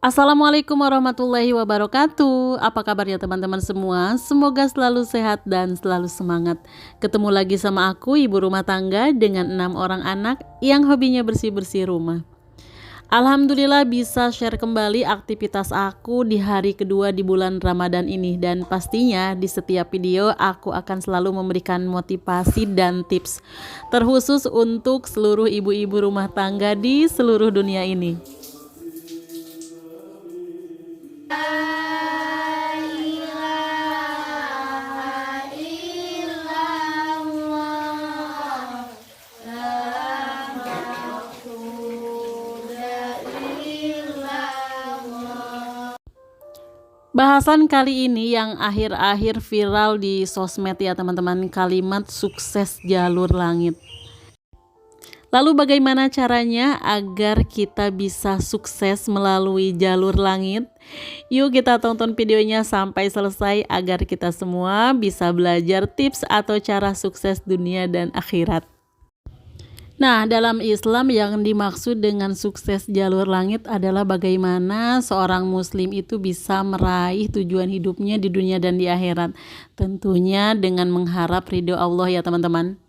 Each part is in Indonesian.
Assalamualaikum warahmatullahi wabarakatuh. Apa kabarnya teman-teman semua? Semoga selalu sehat dan selalu semangat. Ketemu lagi sama aku, ibu rumah tangga dengan 6 orang anak yang hobinya bersih-bersih rumah. Alhamdulillah bisa share kembali aktivitas aku di hari kedua di bulan Ramadan ini. Dan pastinya di setiap video aku akan selalu memberikan motivasi dan tips terkhusus untuk seluruh ibu-ibu rumah tangga di seluruh dunia ini. Bahasan kali ini yang akhir-akhir viral di sosmed ya teman-teman, kalimat sukses jalur langit. Lalu bagaimana caranya agar kita bisa sukses melalui jalur langit? Yuk kita tonton videonya sampai selesai agar kita semua bisa belajar tips atau cara sukses dunia dan akhirat. Nah, dalam Islam yang dimaksud dengan sukses jalur langit adalah bagaimana seorang muslim itu bisa meraih tujuan hidupnya di dunia dan di akhirat. Tentunya dengan mengharap ridho Allah ya teman-teman.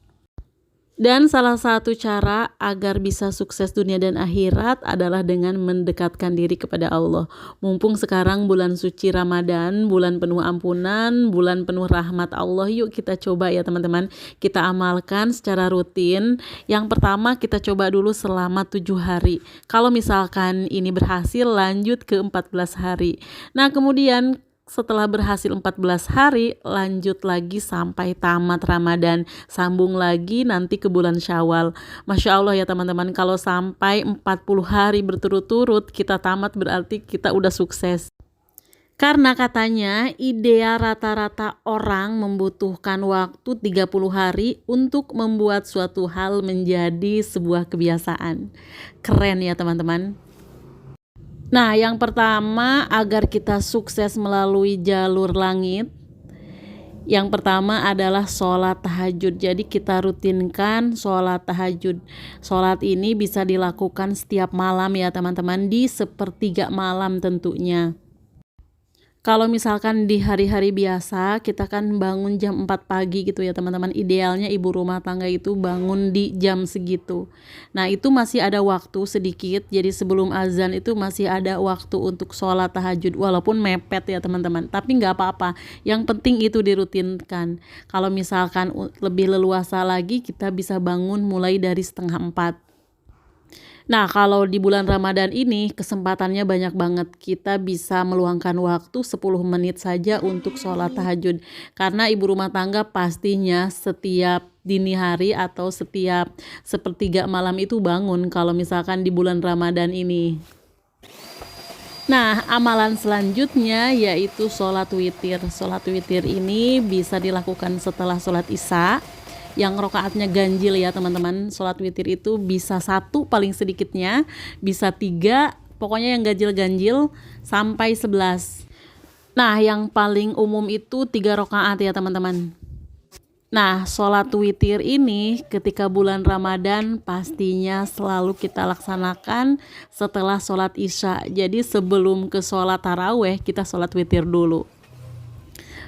Dan salah satu cara agar bisa sukses dunia dan akhirat adalah dengan mendekatkan diri kepada Allah. Mumpung sekarang bulan suci Ramadan, bulan penuh ampunan, bulan penuh rahmat Allah, yuk kita coba ya teman-teman. Kita amalkan secara rutin. Yang pertama kita coba dulu selama 7 hari. Kalau misalkan ini berhasil, lanjut ke 14 hari. Nah kemudian setelah berhasil 14 hari, lanjut lagi sampai tamat Ramadan. Sambung lagi nanti ke bulan Syawal. Masya Allah ya teman-teman, kalau sampai 40 hari berturut-turut kita tamat berarti kita udah sukses. Karena katanya ideal rata-rata orang membutuhkan waktu 30 hari untuk membuat suatu hal menjadi sebuah kebiasaan. Keren ya teman-teman. Nah, yang pertama agar kita sukses melalui jalur langit, yang pertama adalah sholat tahajud. Jadi kita rutinkan sholat tahajud. Sholat ini bisa dilakukan setiap malam ya teman-teman, di sepertiga malam tentunya. Kalau misalkan di hari-hari biasa kita kan bangun jam 4 pagi gitu ya teman-teman, idealnya ibu rumah tangga itu bangun di jam segitu. Nah itu masih ada waktu sedikit, jadi sebelum azan itu masih ada waktu untuk sholat tahajud, walaupun mepet ya teman-teman, tapi nggak apa-apa, yang penting itu dirutinkan. Kalau misalkan lebih leluasa lagi, kita bisa bangun mulai dari 3:30. Nah, kalau di bulan Ramadan ini kesempatannya banyak banget. Kita bisa meluangkan waktu 10 menit saja untuk sholat tahajud. Karena ibu rumah tangga pastinya setiap dini hari atau setiap sepertiga malam itu bangun kalau misalkan di bulan Ramadan ini. Nah, amalan selanjutnya yaitu sholat witir. Sholat witir ini bisa dilakukan setelah sholat isya, yang rokaatnya ganjil ya teman-teman. Sholat witir itu bisa 1 paling sedikitnya, bisa 3, pokoknya yang ganjil-ganjil sampai 11. Nah yang paling umum itu 3 rokaat ya teman-teman. Nah sholat witir ini ketika bulan Ramadan pastinya selalu kita laksanakan setelah sholat isya. Jadi sebelum ke sholat taraweh kita sholat witir dulu.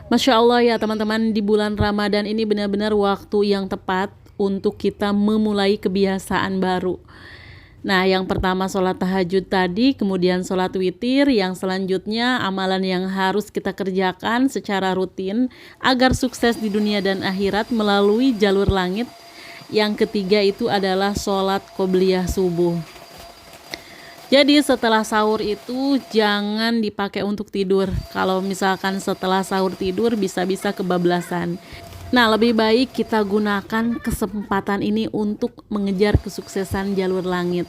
Masya Allah ya teman-teman, di bulan Ramadan ini benar-benar waktu yang tepat untuk kita memulai kebiasaan baru. Nah yang pertama sholat tahajud tadi, kemudian sholat witir, yang selanjutnya amalan yang harus kita kerjakan secara rutin agar sukses di dunia dan akhirat melalui jalur langit. Yang ketiga itu adalah sholat qobliyah subuh. Jadi setelah sahur itu jangan dipakai untuk tidur. Kalau misalkan setelah sahur tidur bisa-bisa kebablasan. Nah lebih baik kita gunakan kesempatan ini untuk mengejar kesuksesan jalur langit.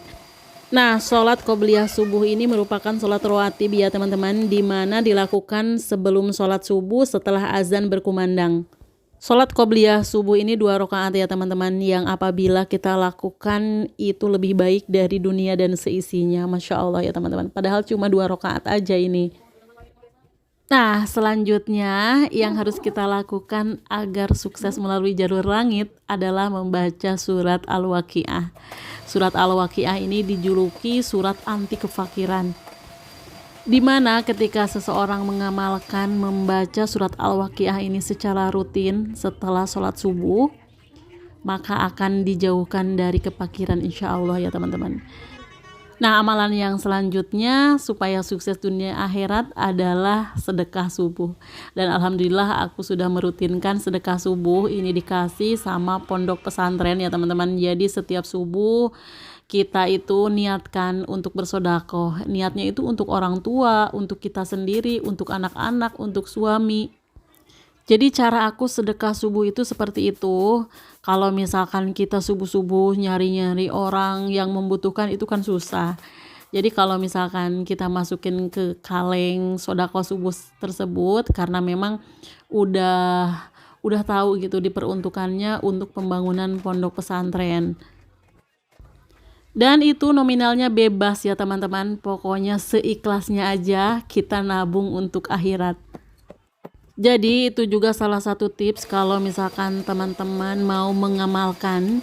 Nah sholat qobliyah subuh ini merupakan sholat rawatib ya teman-teman, dimana dilakukan sebelum sholat subuh setelah azan berkumandang. Sholat qobliyah subuh ini 2 rakaat ya teman-teman, yang apabila kita lakukan itu lebih baik dari dunia dan seisinya. Masya Allah ya teman-teman, padahal cuma 2 rakaat aja ini. Nah selanjutnya yang harus kita lakukan agar sukses melalui jalur langit adalah membaca surat Al-Waqiah. Surat Al-Waqiah ini dijuluki surat anti kefakiran. Dimana ketika seseorang mengamalkan membaca surat Al-Waqiah ini secara rutin setelah sholat subuh, maka akan dijauhkan dari kepakiran insya Allah ya teman-teman. Nah, amalan yang selanjutnya supaya sukses dunia akhirat adalah sedekah subuh. Dan alhamdulillah aku sudah merutinkan sedekah subuh ini dikasih sama pondok pesantren ya teman-teman. Jadi setiap subuh kita itu niatkan untuk bersodakoh. Niatnya itu untuk orang tua, untuk kita sendiri, untuk anak-anak, untuk suami. Jadi cara aku sedekah subuh itu seperti itu. Kalau misalkan kita subuh-subuh nyari-nyari orang yang membutuhkan itu kan susah. Jadi kalau misalkan kita masukin ke kaleng sedekah subuh tersebut, karena memang udah tahu gitu diperuntukannya untuk pembangunan pondok pesantren. Dan itu nominalnya bebas ya teman-teman. Pokoknya seikhlasnya aja kita nabung untuk akhirat. Jadi itu juga salah satu tips kalau misalkan teman-teman mau mengamalkan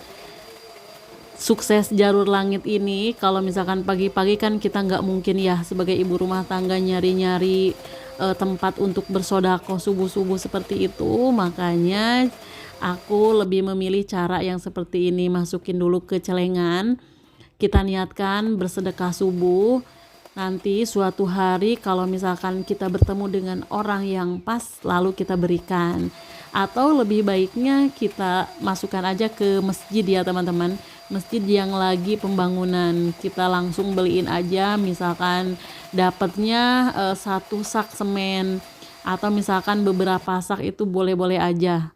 sukses jalur langit ini. Kalau misalkan pagi-pagi kan kita nggak mungkin ya sebagai ibu rumah tangga nyari-nyari tempat untuk bersodakoh subuh-subuh seperti itu. Makanya aku lebih memilih cara yang seperti ini. Masukin dulu ke celengan, kita niatkan bersedekah subuh. Nanti suatu hari kalau misalkan kita bertemu dengan orang yang pas, lalu kita berikan. Atau lebih baiknya kita masukkan aja ke masjid ya teman-teman. Masjid yang lagi pembangunan, kita langsung beliin aja, misalkan dapatnya 1 sak semen atau misalkan beberapa sak, itu boleh-boleh aja.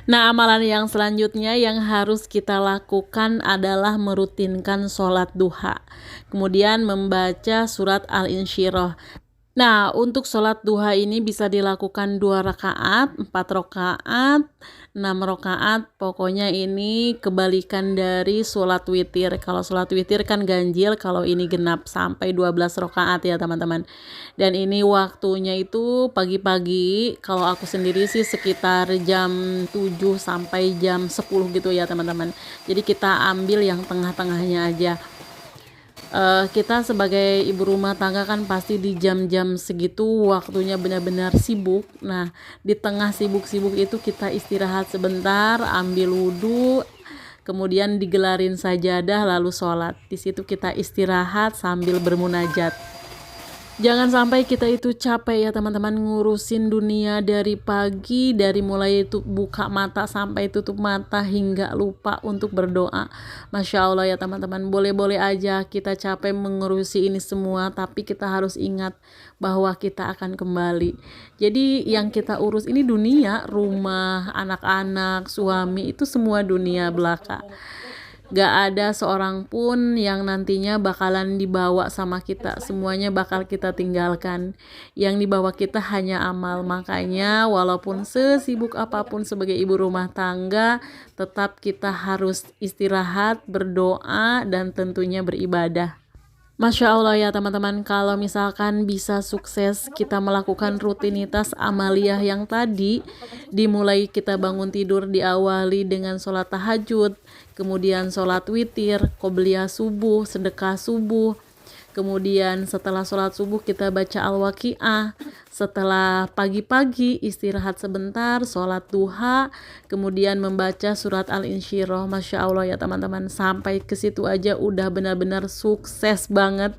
Nah, amalan yang selanjutnya yang harus kita lakukan adalah merutinkan sholat duha. Kemudian membaca surat Al-Insyirah. Nah, untuk sholat duha ini bisa dilakukan 2 rakaat, 4 rakaat, 6 rakaat. Pokoknya ini kebalikan dari sholat witir. Kalau sholat witir kan ganjil, kalau ini genap sampai 12 rakaat ya teman-teman. Dan ini waktunya itu pagi-pagi. Kalau aku sendiri sih sekitar jam 7 sampai jam 10 gitu ya teman-teman. Jadi kita ambil yang tengah-tengahnya aja. Kita sebagai ibu rumah tangga kan pasti di jam-jam segitu waktunya benar-benar sibuk. Nah, di tengah sibuk-sibuk itu kita istirahat sebentar, ambil wudhu, kemudian digelarin sajadah lalu sholat. Di situ kita istirahat sambil bermunajat. Jangan sampai kita itu capek ya teman-teman, ngurusin dunia dari pagi, dari mulai itu buka mata sampai tutup mata hingga lupa untuk berdoa. Masya Allah ya teman-teman, boleh-boleh aja kita capek mengurusi ini semua, tapi kita harus ingat bahwa kita akan kembali. Jadi yang kita urus ini dunia, rumah, anak-anak, suami, itu semua dunia belaka. Gak ada seorang pun yang nantinya bakalan dibawa sama kita. Semuanya bakal kita tinggalkan. Yang dibawa kita hanya amal. Makanya walaupun sesibuk apapun sebagai ibu rumah tangga, tetap kita harus istirahat, berdoa, dan tentunya beribadah. Masya Allah ya teman-teman, kalau misalkan bisa sukses kita melakukan rutinitas amaliyah yang tadi, dimulai kita bangun tidur diawali dengan sholat tahajud, kemudian sholat witir, qobliyah subuh, sedekah subuh, kemudian setelah sholat subuh kita baca Al-Waqiah, setelah pagi-pagi istirahat sebentar, sholat duha, kemudian membaca surat Al-Insyirah. Masya Allah ya teman-teman, sampai ke situ aja udah benar-benar sukses banget.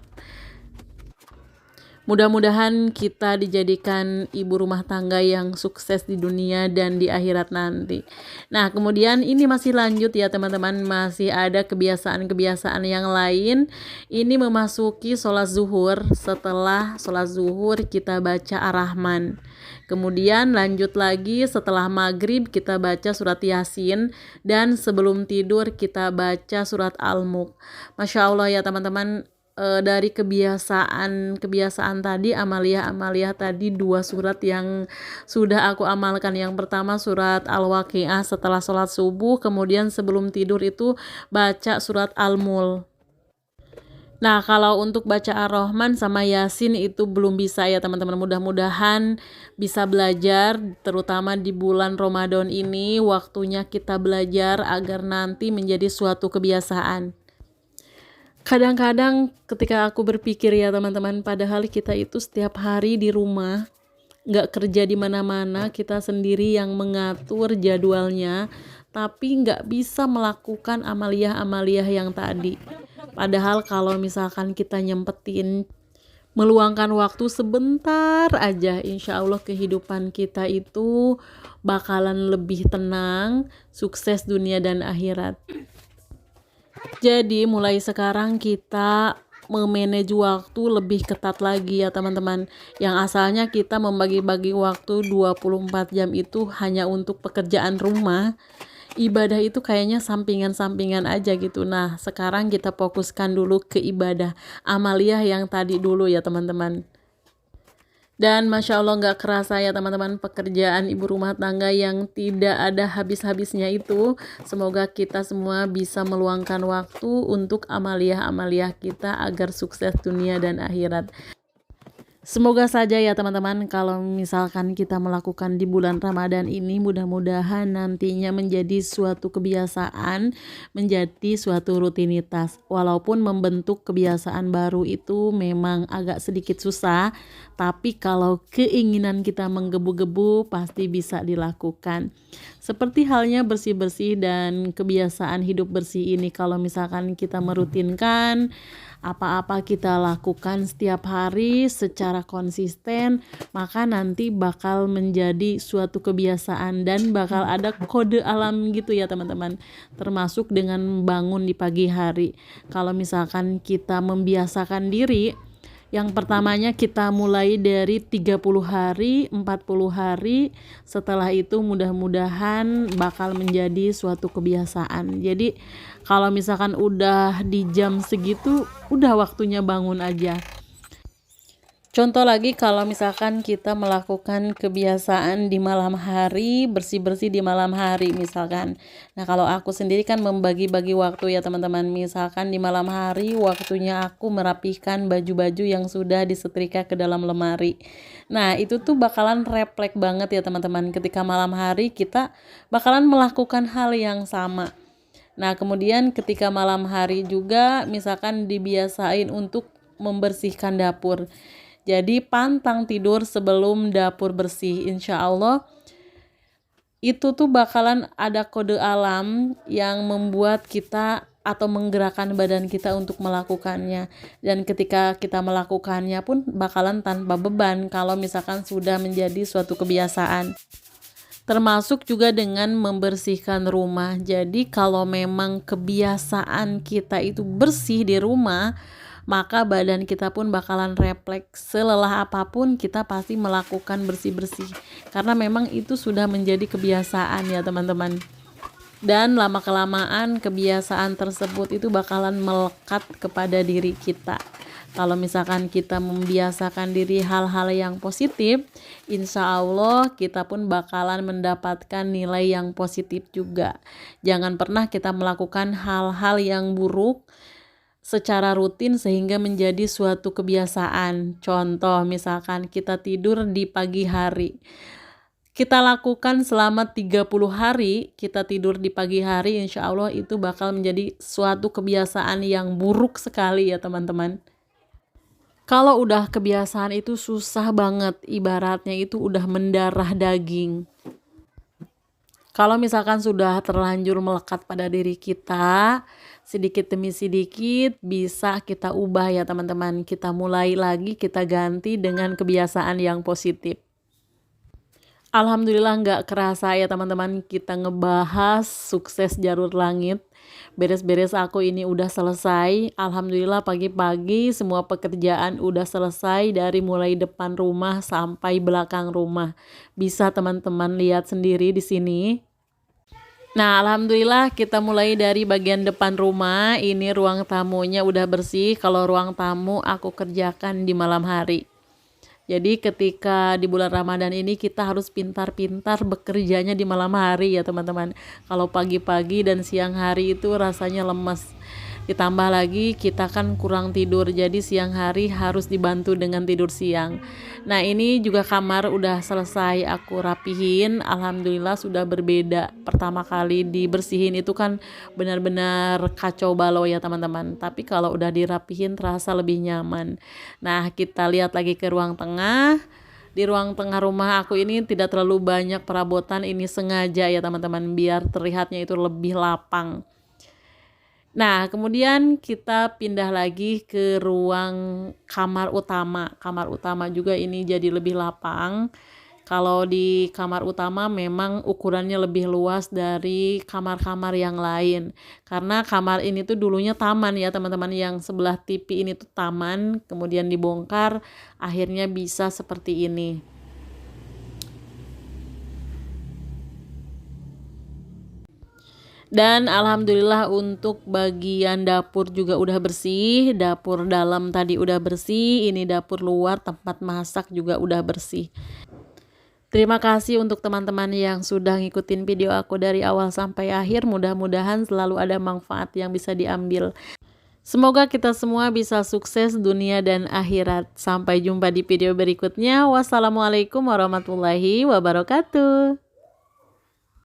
Mudah-mudahan kita dijadikan ibu rumah tangga yang sukses di dunia dan di akhirat nanti. Nah, kemudian ini masih lanjut ya teman-teman, masih ada kebiasaan-kebiasaan yang lain. Ini memasuki sholat zuhur. Setelah sholat zuhur kita baca Ar-Rahman. Kemudian lanjut lagi setelah maghrib kita baca surat Yasin. Dan sebelum tidur kita baca surat Al-Mulk. Masya Allah ya teman-teman, dari kebiasaan tadi, amaliyah tadi, 2 surat yang sudah aku amalkan. Yang pertama surat Al-Waqiah setelah sholat subuh, kemudian sebelum tidur itu baca surat Al-Mulk. Nah, kalau untuk baca Ar-Rahman sama Yasin itu belum bisa ya teman-teman. Mudah-mudahan bisa belajar, terutama di bulan Ramadan ini waktunya kita belajar agar nanti menjadi suatu kebiasaan. Kadang-kadang ketika aku berpikir ya teman-teman, padahal kita itu setiap hari di rumah, nggak kerja di mana-mana, kita sendiri yang mengatur jadwalnya, tapi nggak bisa melakukan amaliyah-amaliyah yang tadi. Padahal kalau misalkan kita nyempetin meluangkan waktu sebentar aja, insya Allah kehidupan kita itu bakalan lebih tenang, sukses dunia dan akhirat. Jadi mulai sekarang kita memanage waktu lebih ketat lagi ya teman-teman. Yang asalnya kita membagi-bagi waktu 24 jam itu hanya untuk pekerjaan rumah. Ibadah itu kayaknya sampingan-sampingan aja gitu. Nah, sekarang kita fokuskan dulu ke ibadah amaliyah yang tadi dulu ya teman-teman. Dan Masya Allah nggak kerasa ya teman-teman, pekerjaan ibu rumah tangga yang tidak ada habis-habisnya itu. Semoga kita semua bisa meluangkan waktu untuk amaliyah-amaliyah kita agar sukses dunia dan akhirat. Semoga saja ya teman-teman, kalau misalkan kita melakukan di bulan Ramadan ini, mudah-mudahan nantinya menjadi suatu kebiasaan, menjadi suatu rutinitas. Walaupun membentuk kebiasaan baru itu memang agak sedikit susah, tapi kalau keinginan kita menggebu-gebu pasti bisa dilakukan. Seperti halnya bersih-bersih dan kebiasaan hidup bersih ini, kalau misalkan kita merutinkan apa-apa kita lakukan setiap hari secara konsisten, maka nanti bakal menjadi suatu kebiasaan dan bakal ada kode alam gitu ya teman-teman, termasuk dengan bangun di pagi hari. Kalau misalkan kita membiasakan diri, yang pertamanya kita mulai dari 30 hari, 40 hari, setelah itu mudah-mudahan bakal menjadi suatu kebiasaan. Jadi kalau misalkan udah di jam segitu, udah waktunya bangun aja. Contoh lagi, kalau misalkan kita melakukan kebiasaan di malam hari, bersih-bersih di malam hari misalkan. Nah, kalau aku sendiri kan membagi-bagi waktu ya teman-teman. Misalkan di malam hari waktunya aku merapikan baju-baju yang sudah disetrika ke dalam lemari. Nah, itu tuh bakalan refleks banget ya teman-teman. Ketika malam hari kita bakalan melakukan hal yang sama. Nah, kemudian ketika malam hari juga misalkan dibiasain untuk membersihkan dapur. Jadi pantang tidur sebelum dapur bersih. Insya Allah itu tuh bakalan ada kode alam yang membuat kita atau menggerakkan badan kita untuk melakukannya. Dan ketika kita melakukannya pun bakalan tanpa beban kalau misalkan sudah menjadi suatu kebiasaan. Termasuk juga dengan membersihkan rumah. Jadi kalau memang kebiasaan kita itu bersih di rumah, maka badan kita pun bakalan refleks. Selelah apapun kita pasti melakukan bersih-bersih, karena memang itu sudah menjadi kebiasaan ya teman-teman. Dan lama-kelamaan kebiasaan tersebut itu bakalan melekat kepada diri kita. Kalau misalkan kita membiasakan diri hal-hal yang positif, insya Allah kita pun bakalan mendapatkan nilai yang positif juga. Jangan pernah kita melakukan hal-hal yang buruk secara rutin sehingga menjadi suatu kebiasaan. Contoh misalkan kita tidur di pagi hari. Kita lakukan selama 30 hari, kita tidur di pagi hari, insya Allah itu bakal menjadi suatu kebiasaan yang buruk sekali ya teman-teman. Kalau udah kebiasaan itu susah banget, ibaratnya itu udah mendarah daging. Kalau misalkan sudah terlanjur melekat pada diri kita, sedikit demi sedikit bisa kita ubah ya teman-teman. Kita mulai lagi, kita ganti dengan kebiasaan yang positif. Alhamdulillah nggak kerasa ya teman-teman, kita ngebahas sukses jalur langit. Beres-beres aku ini udah selesai. Alhamdulillah pagi-pagi semua pekerjaan udah selesai, dari mulai depan rumah sampai belakang rumah. Bisa teman-teman lihat sendiri di sini. Nah, alhamdulillah kita mulai dari bagian depan rumah. Ini ruang tamunya udah bersih. Kalau ruang tamu aku kerjakan di malam hari. Jadi ketika di bulan Ramadan ini kita harus pintar-pintar bekerjanya di malam hari ya teman-teman. Kalau pagi-pagi dan siang hari itu rasanya lemes. Ditambah lagi kita kan kurang tidur, jadi siang hari harus dibantu dengan tidur siang. Nah ini juga kamar udah selesai aku rapihin, alhamdulillah sudah berbeda. Pertama kali dibersihin itu kan benar-benar kacau balau ya teman-teman, tapi kalau udah dirapihin terasa lebih nyaman. Nah kita lihat lagi ke ruang tengah. Di ruang tengah rumah aku ini tidak terlalu banyak perabotan, ini sengaja ya teman-teman, biar terlihatnya itu lebih lapang. Nah, kemudian kita pindah lagi ke ruang kamar utama. Kamar utama juga ini jadi lebih lapang. Kalau di kamar utama memang ukurannya lebih luas dari kamar-kamar yang lain. Karena kamar ini tuh dulunya taman ya teman-teman, yang sebelah TV ini tuh taman, kemudian dibongkar, akhirnya bisa seperti ini. Dan alhamdulillah untuk bagian dapur juga udah bersih, dapur dalam tadi udah bersih, ini dapur luar tempat masak juga udah bersih. Terima kasih untuk teman-teman yang sudah ngikutin video aku dari awal sampai akhir, mudah-mudahan selalu ada manfaat yang bisa diambil. Semoga kita semua bisa sukses dunia dan akhirat. Sampai jumpa di video berikutnya. Wassalamualaikum warahmatullahi wabarakatuh.